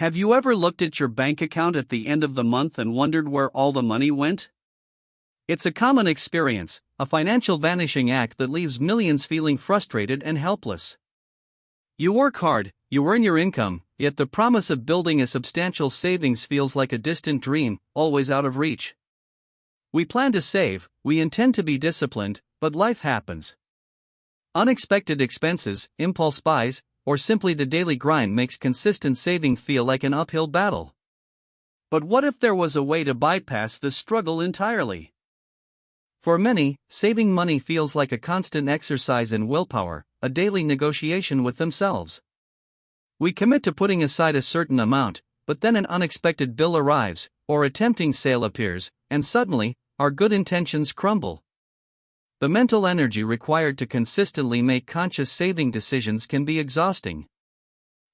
Have you ever looked at your bank account at the end of the month and wondered where all the money went? It's a common experience, a financial vanishing act that leaves millions feeling frustrated and helpless. You work hard, you earn your income, yet the promise of building a substantial savings feels like a distant dream, always out of reach. We plan to save, we intend to be disciplined, but life happens. Unexpected expenses, impulse buys, or simply the daily grind makes consistent saving feel like an uphill battle. But what if there was a way to bypass this struggle entirely? For many, saving money feels like a constant exercise in willpower, a daily negotiation with themselves. We commit to putting aside a certain amount, but then an unexpected bill arrives, or a tempting sale appears, and suddenly, our good intentions crumble. The mental energy required to consistently make conscious saving decisions can be exhausting.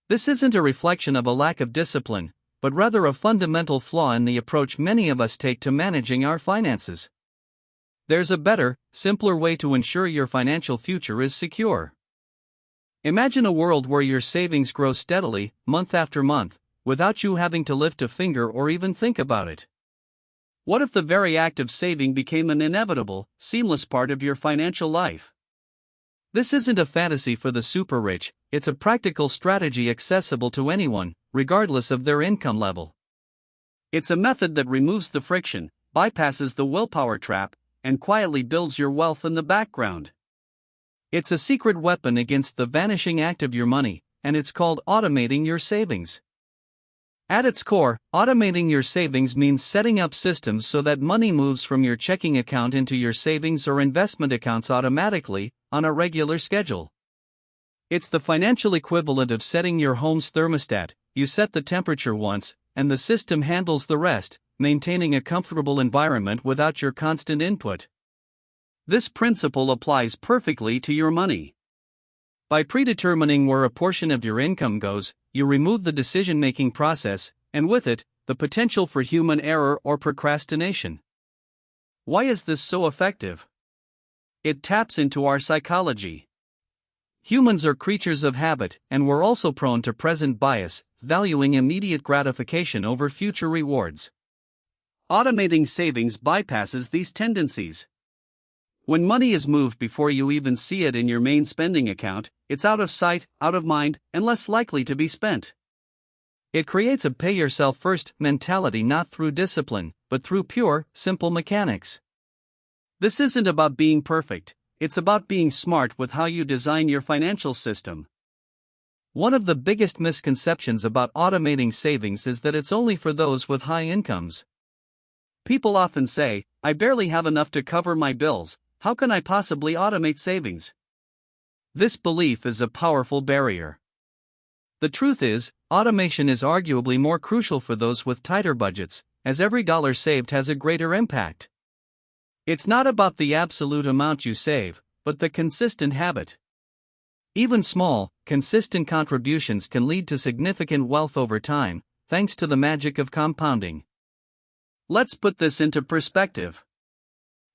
This isn't a reflection of a lack of discipline, but rather a fundamental flaw in the approach many of us take to managing our finances. There's a better, simpler way to ensure your financial future is secure. Imagine a world where your savings grow steadily, month after month, without you having to lift a finger or even think about it. What if the very act of saving became an inevitable, seamless part of your financial life? This isn't a fantasy for the super rich, it's a practical strategy accessible to anyone, regardless of their income level. It's a method that removes the friction, bypasses the willpower trap, and quietly builds your wealth in the background. It's a secret weapon against the vanishing act of your money, and it's called automating your savings. At its core, automating your savings means setting up systems so that money moves from your checking account into your savings or investment accounts automatically, on a regular schedule. It's the financial equivalent of setting your home's thermostat. You set the temperature once, and the system handles the rest, maintaining a comfortable environment without your constant input. This principle applies perfectly to your money. By predetermining where a portion of your income goes, you remove the decision-making process, and with it, the potential for human error or procrastination. Why is this so effective? It taps into our psychology. Humans are creatures of habit, and we're also prone to present bias, valuing immediate gratification over future rewards. Automating savings bypasses these tendencies. When money is moved before you even see it in your main spending account, it's out of sight, out of mind, and less likely to be spent. It creates a pay-yourself-first mentality not through discipline, but through pure, simple mechanics. This isn't about being perfect, it's about being smart with how you design your financial system. One of the biggest misconceptions about automating savings is that it's only for those with high incomes. People often say, "I barely have enough to cover my bills. How can I possibly automate savings?" This belief is a powerful barrier. The truth is, automation is arguably more crucial for those with tighter budgets, as every dollar saved has a greater impact. It's not about the absolute amount you save, but the consistent habit. Even small, consistent contributions can lead to significant wealth over time, thanks to the magic of compounding. Let's put this into perspective.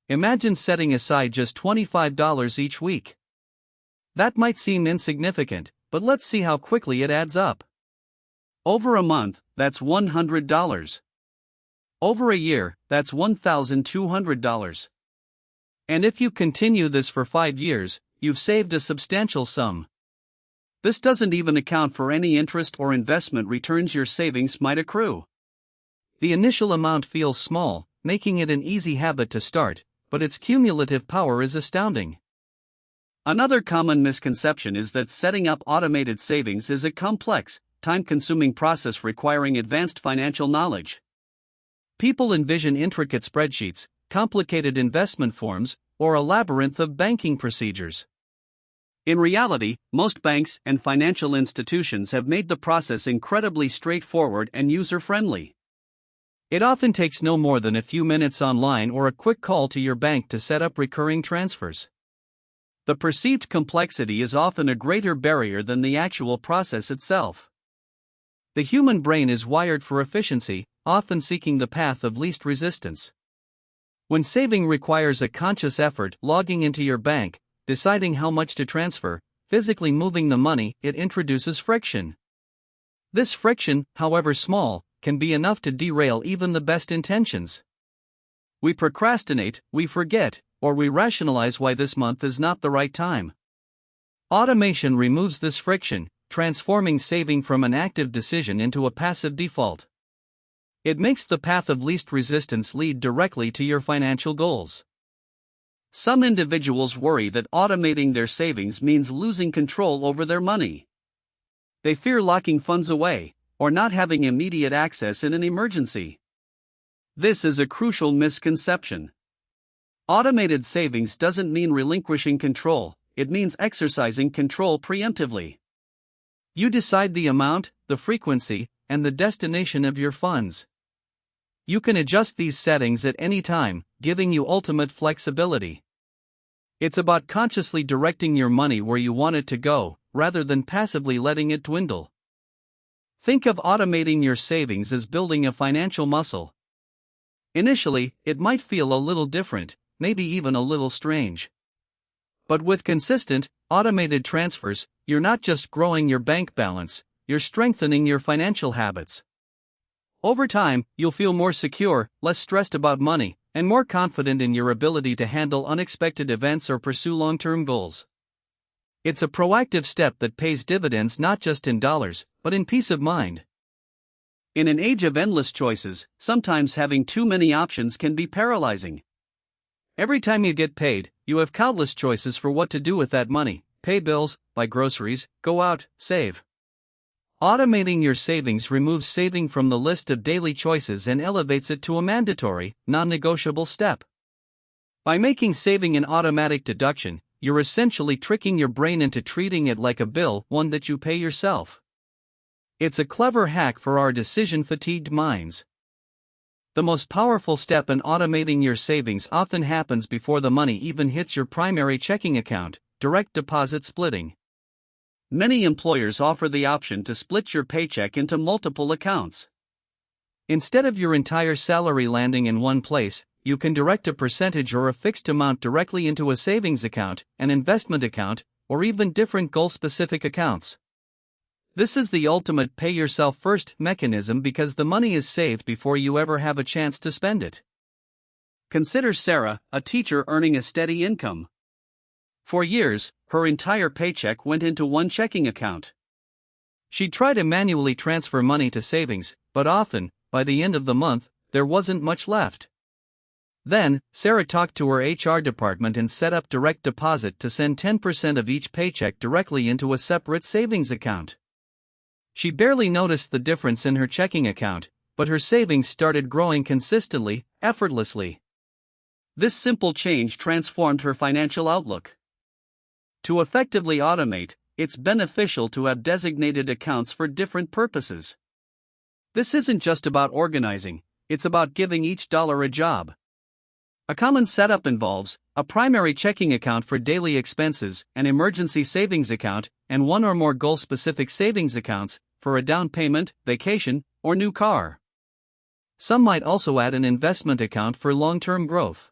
Imagine setting aside just $25 each week. That might seem insignificant, but let's see how quickly it adds up. Over a month, that's $100. Over a year, that's $1,200. And if you continue this for 5 years, you've saved a substantial sum. This doesn't even account for any interest or investment returns your savings might accrue. The initial amount feels small, making it an easy habit to start, but its cumulative power is astounding. Another common misconception is that setting up automated savings is a complex, time-consuming process requiring advanced financial knowledge. People envision intricate spreadsheets, complicated investment forms, or a labyrinth of banking procedures. In reality, most banks and financial institutions have made the process incredibly straightforward and user-friendly. It often takes no more than a few minutes online or a quick call to your bank to set up recurring transfers. The perceived complexity is often a greater barrier than the actual process itself. The human brain is wired for efficiency, often seeking the path of least resistance. When saving requires a conscious effort, logging into your bank, deciding how much to transfer, physically moving the money, it introduces friction. This friction, however small, can be enough to derail even the best intentions. We procrastinate, we forget, or we rationalize why this month is not the right time. Automation removes this friction, transforming saving from an active decision into a passive default. It makes the path of least resistance lead directly to your financial goals. Some individuals worry that automating their savings means losing control over their money. They fear locking funds away, or not having immediate access in an emergency. This is a crucial misconception. Automated savings doesn't mean relinquishing control, it means exercising control preemptively. You decide the amount, the frequency, and the destination of your funds. You can adjust these settings at any time, giving you ultimate flexibility. It's about consciously directing your money where you want it to go, rather than passively letting it dwindle. Think of automating your savings as building a financial muscle. Initially, it might feel a little different, maybe even a little strange. But with consistent, automated transfers, you're not just growing your bank balance, you're strengthening your financial habits. Over time, you'll feel more secure, less stressed about money, and more confident in your ability to handle unexpected events or pursue long-term goals. It's a proactive step that pays dividends not just in dollars, but in peace of mind. In an age of endless choices, sometimes having too many options can be paralyzing. Every time you get paid, you have countless choices for what to do with that money: pay bills, buy groceries, go out, save. Automating your savings removes saving from the list of daily choices and elevates it to a mandatory, non-negotiable step. By making saving an automatic deduction, you're essentially tricking your brain into treating it like a bill, one that you pay yourself. It's a clever hack for our decision-fatigued minds. The most powerful step in automating your savings often happens before the money even hits your primary checking account: direct deposit splitting. Many employers offer the option to split your paycheck into multiple accounts. Instead of your entire salary landing in one place, you can direct a percentage or a fixed amount directly into a savings account, an investment account, or even different goal-specific accounts. This is the ultimate pay-yourself-first mechanism because the money is saved before you ever have a chance to spend it. Consider Sarah, a teacher earning a steady income. For years, her entire paycheck went into one checking account. She'd try to manually transfer money to savings, but often, by the end of the month, there wasn't much left. Then, Sarah talked to her HR department and set up direct deposit to send 10% of each paycheck directly into a separate savings account. She barely noticed the difference in her checking account, but her savings started growing consistently, effortlessly. This simple change transformed her financial outlook. To effectively automate, it's beneficial to have designated accounts for different purposes. This isn't just about organizing, it's about giving each dollar a job. A common setup involves a primary checking account for daily expenses, an emergency savings account, and one or more goal-specific savings accounts for a down payment, vacation, or new car. Some might also add an investment account for long-term growth.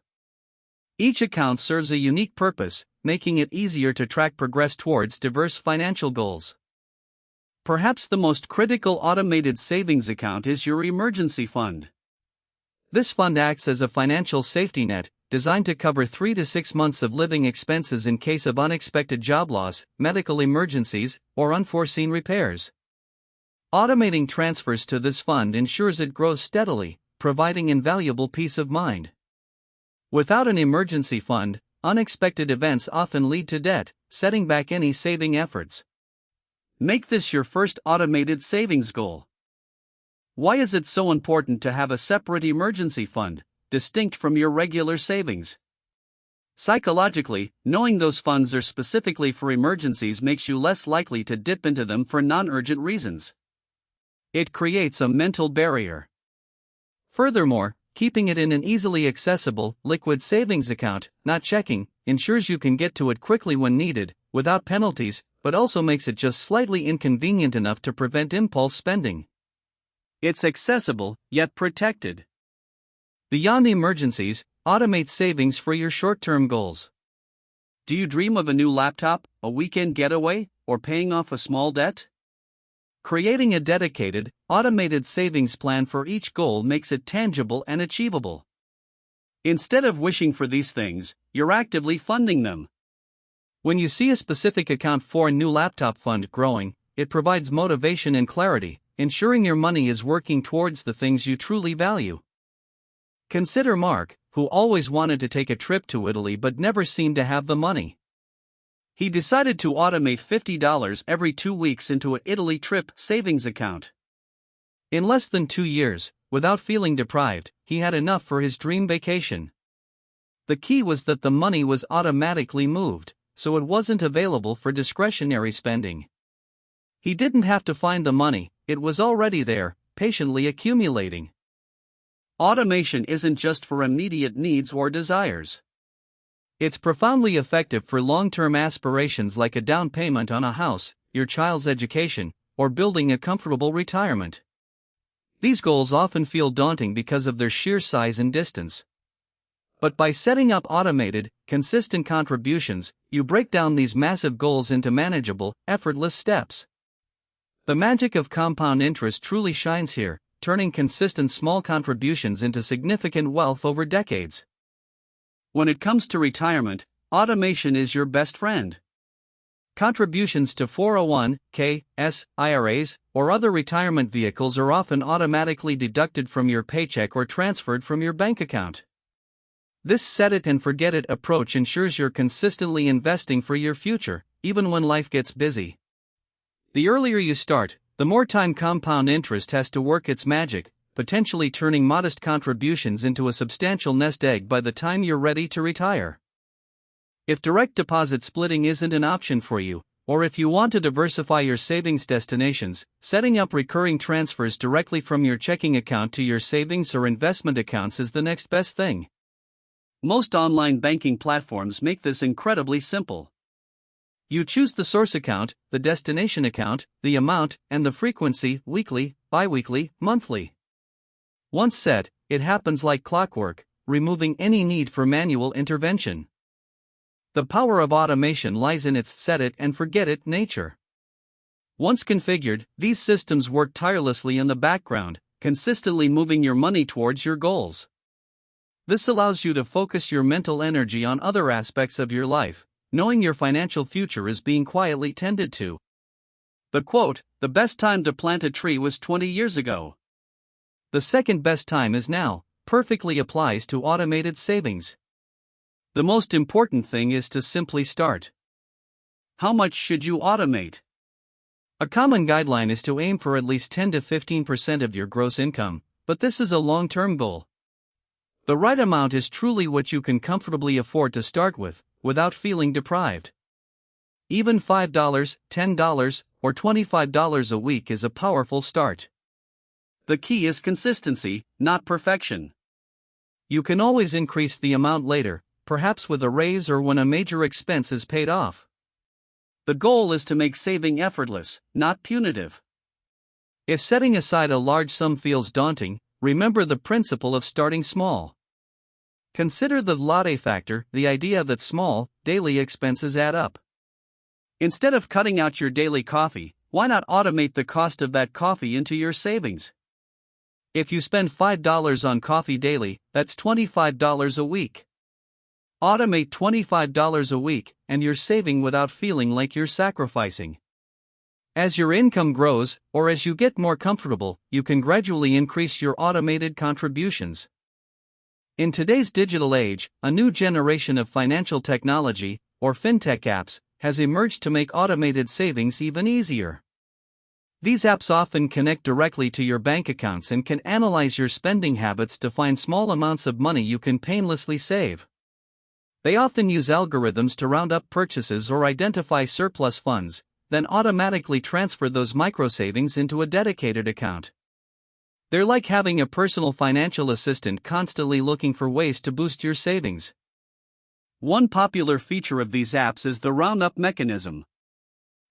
Each account serves a unique purpose, making it easier to track progress towards diverse financial goals. Perhaps the most critical automated savings account is your emergency fund. This fund acts as a financial safety net, designed to cover 3 to 6 months of living expenses in case of unexpected job loss, medical emergencies, or unforeseen repairs. Automating transfers to this fund ensures it grows steadily, providing invaluable peace of mind. Without an emergency fund, unexpected events often lead to debt, setting back any saving efforts. Make this your first automated savings goal. Why is it so important to have a separate emergency fund, distinct from your regular savings? Psychologically, knowing those funds are specifically for emergencies makes you less likely to dip into them for non-urgent reasons. It creates a mental barrier. Furthermore, keeping it in an easily accessible, liquid savings account, not checking, ensures you can get to it quickly when needed, without penalties, but also makes it just slightly inconvenient enough to prevent impulse spending. It's accessible, yet protected. Beyond emergencies, automate savings for your short-term goals. Do you dream of a new laptop, a weekend getaway, or paying off a small debt? Creating a dedicated, automated savings plan for each goal makes it tangible and achievable. Instead of wishing for these things, you're actively funding them. When you see a specific account for a new laptop fund growing, it provides motivation and clarity, ensuring your money is working towards the things you truly value. Consider Mark, who always wanted to take a trip to Italy but never seemed to have the money. He decided to automate $50 every 2 weeks into an Italy trip savings account. In less than 2 years, without feeling deprived, he had enough for his dream vacation. The key was that the money was automatically moved, so it wasn't available for discretionary spending. He didn't have to find the money, it was already there, patiently accumulating. Automation isn't just for immediate needs or desires. It's profoundly effective for long-term aspirations like a down payment on a house, your child's education, or building a comfortable retirement. These goals often feel daunting because of their sheer size and distance. But by setting up automated, consistent contributions, you break down these massive goals into manageable, effortless steps. The magic of compound interest truly shines here, turning consistent small contributions into significant wealth over decades. When it comes to retirement, automation is your best friend. Contributions to 401(k)s, IRAs, or other retirement vehicles are often automatically deducted from your paycheck or transferred from your bank account. This set-it-and-forget-it approach ensures you're consistently investing for your future, even when life gets busy. The earlier you start, the more time compound interest has to work its magic, potentially turning modest contributions into a substantial nest egg by the time you're ready to retire. If direct deposit splitting isn't an option for you, or if you want to diversify your savings destinations, setting up recurring transfers directly from your checking account to your savings or investment accounts is the next best thing. Most online banking platforms make this incredibly simple. You choose the source account, the destination account, the amount, and the frequency: weekly, biweekly, monthly. Once set, it happens like clockwork, removing any need for manual intervention. The power of automation lies in its set-it-and-forget-it nature. Once configured, these systems work tirelessly in the background, consistently moving your money towards your goals. This allows you to focus your mental energy on other aspects of your life, knowing your financial future is being quietly tended to. The quote, "The best time to plant a tree was 20 years ago. The second best time is now," perfectly applies to automated savings. The most important thing is to simply start. How much should you automate? A common guideline is to aim for at least 10 to 15% of your gross income, but this is a long-term goal. The right amount is truly what you can comfortably afford to start with, without feeling deprived. Even $5, $10, or $25 a week is a powerful start. The key is consistency, not perfection. You can always increase the amount later, perhaps with a raise or when a major expense is paid off. The goal is to make saving effortless, not punitive. If setting aside a large sum feels daunting, remember the principle of starting small. Consider the latte factor, the idea that small, daily expenses add up. Instead of cutting out your daily coffee, why not automate the cost of that coffee into your savings? If you spend $5 on coffee daily, that's $25 a week. Automate $25 a week, and you're saving without feeling like you're sacrificing. As your income grows, or as you get more comfortable, you can gradually increase your automated contributions. In today's digital age, a new generation of financial technology, or fintech apps, has emerged to make automated savings even easier. These apps often connect directly to your bank accounts and can analyze your spending habits to find small amounts of money you can painlessly save. They often use algorithms to round up purchases or identify surplus funds, then automatically transfer those micro-savings into a dedicated account. They're like having a personal financial assistant constantly looking for ways to boost your savings. One popular feature of these apps is the round-up mechanism.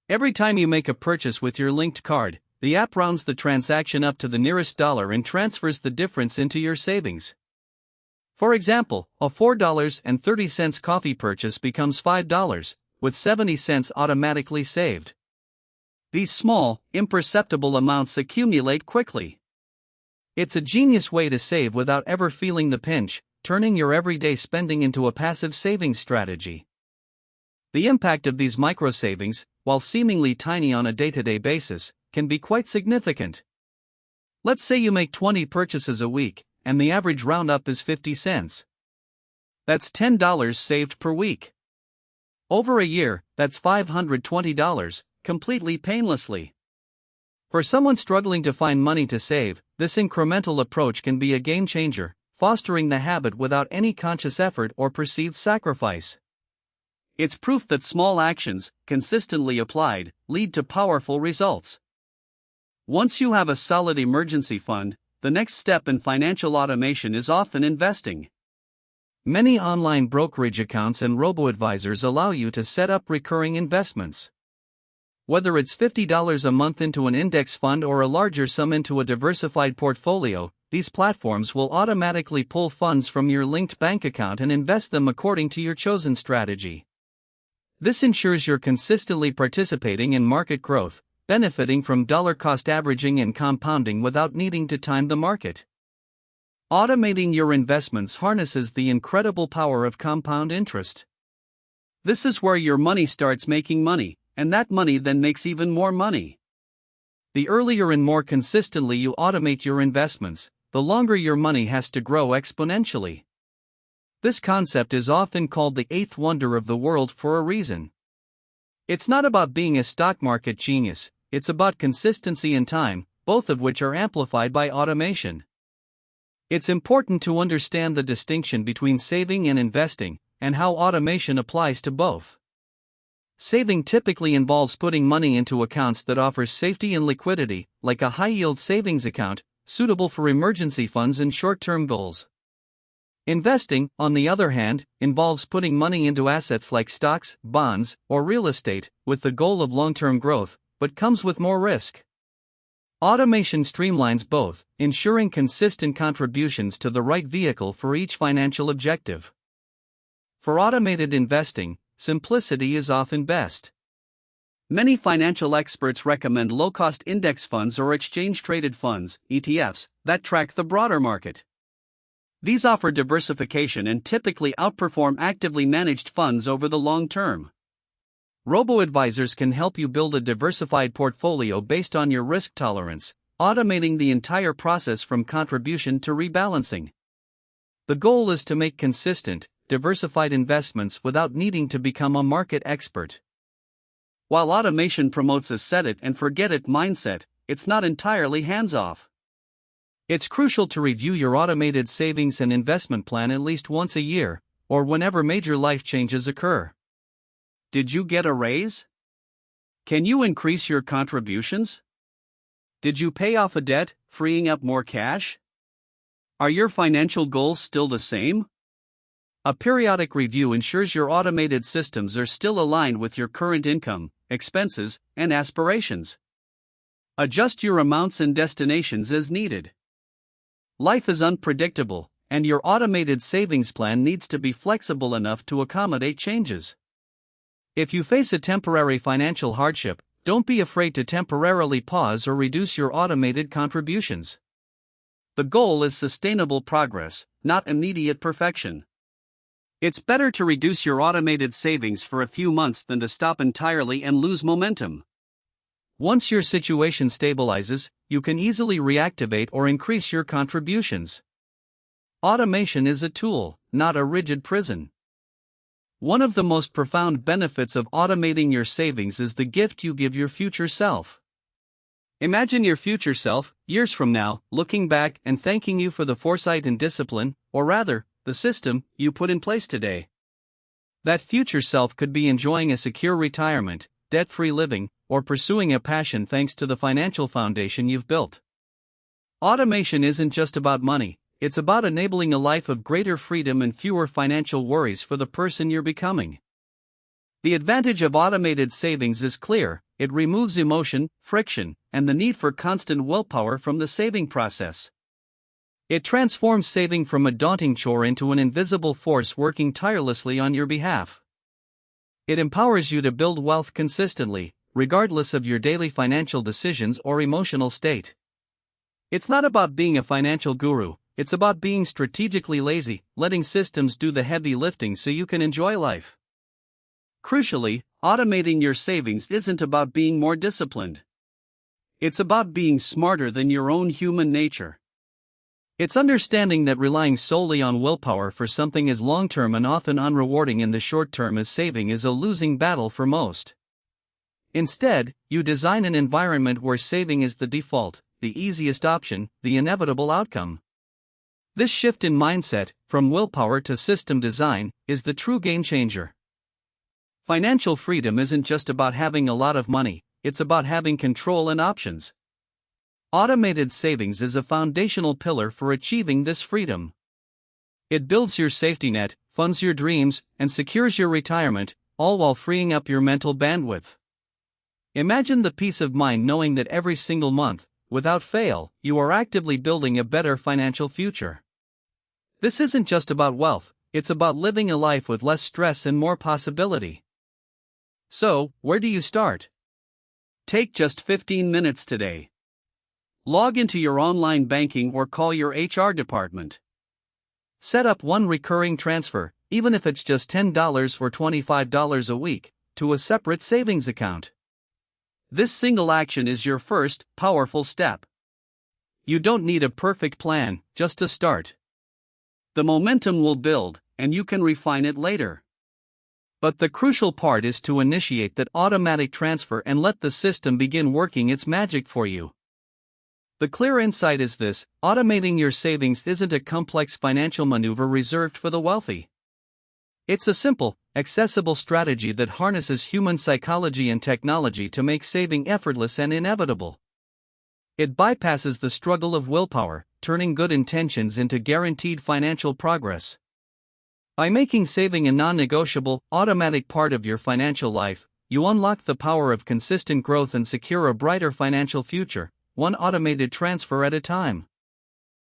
Every time you make a purchase with your linked card, the app rounds the transaction up to the nearest dollar and transfers the difference into your savings. For example, a $4.30 coffee purchase becomes $5, with 70 cents automatically saved. These small, imperceptible amounts accumulate quickly. It's a genius way to save without ever feeling the pinch, turning your everyday spending into a passive savings strategy. The impact of these micro savings, while seemingly tiny on a day-to-day basis, can be quite significant. Let's say you make 20 purchases a week, and the average roundup is 50 cents. That's $10 saved per week. Over a year, that's $520, completely painlessly. For someone struggling to find money to save, this incremental approach can be a game changer, fostering the habit without any conscious effort or perceived sacrifice. It's proof that small actions, consistently applied, lead to powerful results. Once you have a solid emergency fund, the next step in financial automation is often investing. Many online brokerage accounts and robo-advisors allow you to set up recurring investments. Whether it's $50 a month into an index fund or a larger sum into a diversified portfolio, these platforms will automatically pull funds from your linked bank account and invest them according to your chosen strategy. This ensures you're consistently participating in market growth, benefiting from dollar-cost averaging and compounding without needing to time the market. Automating your investments harnesses the incredible power of compound interest. This is where your money starts making money, and that money then makes even more money. The earlier and more consistently you automate your investments, the longer your money has to grow exponentially. This concept is often called the eighth wonder of the world for a reason. It's not about being a stock market genius, it's about consistency and time, both of which are amplified by automation. It's important to understand the distinction between saving and investing, and how automation applies to both. Saving typically involves putting money into accounts that offer safety and liquidity, like a high-yield savings account, suitable for emergency funds and short-term goals. Investing, on the other hand, involves putting money into assets like stocks, bonds, or real estate, with the goal of long-term growth, but comes with more risk. Automation streamlines both, ensuring consistent contributions to the right vehicle for each financial objective. For automated investing, simplicity is often best. Many financial experts recommend low-cost index funds or exchange-traded funds, ETFs, that track the broader market. These offer diversification and typically outperform actively managed funds over the long term. Robo-advisors can help you build a diversified portfolio based on your risk tolerance, automating the entire process from contribution to rebalancing. The goal is to make consistent, diversified investments without needing to become a market expert. While automation promotes a set-it-and-forget-it mindset, it's not entirely hands-off. It's crucial to review your automated savings and investment plan at least once a year, or whenever major life changes occur. Did you get a raise? Can you increase your contributions? Did you pay off a debt, freeing up more cash? Are your financial goals still the same? A periodic review ensures your automated systems are still aligned with your current income, expenses, and aspirations. Adjust your amounts and destinations as needed. Life is unpredictable, and your automated savings plan needs to be flexible enough to accommodate changes. If you face a temporary financial hardship, don't be afraid to temporarily pause or reduce your automated contributions. The goal is sustainable progress, not immediate perfection. It's better to reduce your automated savings for a few months than to stop entirely and lose momentum. Once your situation stabilizes, you can easily reactivate or increase your contributions. Automation is a tool, not a rigid prison. One of the most profound benefits of automating your savings is the gift you give your future self. Imagine your future self, years from now, looking back and thanking you for the foresight and discipline, or rather, the system, you put in place today. That future self could be enjoying a secure retirement, debt-free living, or pursuing a passion thanks to the financial foundation you've built. Automation isn't just about money. It's about enabling a life of greater freedom and fewer financial worries for the person you're becoming. The advantage of automated savings is clear: it removes emotion, friction, and the need for constant willpower from the saving process. It transforms saving from a daunting chore into an invisible force working tirelessly on your behalf. It empowers you to build wealth consistently, regardless of your daily financial decisions or emotional state. It's not about being a financial guru, it's about being strategically lazy, letting systems do the heavy lifting so you can enjoy life. Crucially, automating your savings isn't about being more disciplined. It's about being smarter than your own human nature. It's understanding that relying solely on willpower for something as long-term and often unrewarding in the short term as saving is a losing battle for most. Instead, you design an environment where saving is the default, the easiest option, the inevitable outcome. This shift in mindset, from willpower to system design, is the true game changer. Financial freedom isn't just about having a lot of money, it's about having control and options. Automated savings is a foundational pillar for achieving this freedom. It builds your safety net, funds your dreams, and secures your retirement, all while freeing up your mental bandwidth. Imagine the peace of mind knowing that every single month, without fail, you are actively building a better financial future. This isn't just about wealth, it's about living a life with less stress and more possibility. So, where do you start? Take just 15 minutes today. Log into your online banking or call your HR department. Set up one recurring transfer, even if it's just $10 or $25 a week, to a separate savings account. This single action is your first, powerful step. You don't need a perfect plan, just a start. The momentum will build, and you can refine it later. But the crucial part is to initiate that automatic transfer and let the system begin working its magic for you. The clear insight is this: automating your savings isn't a complex financial maneuver reserved for the wealthy. It's a simple, accessible strategy that harnesses human psychology and technology to make saving effortless and inevitable. It bypasses the struggle of willpower, turning good intentions into guaranteed financial progress. By making saving a non-negotiable, automatic part of your financial life, you unlock the power of consistent growth and secure a brighter financial future, one automated transfer at a time.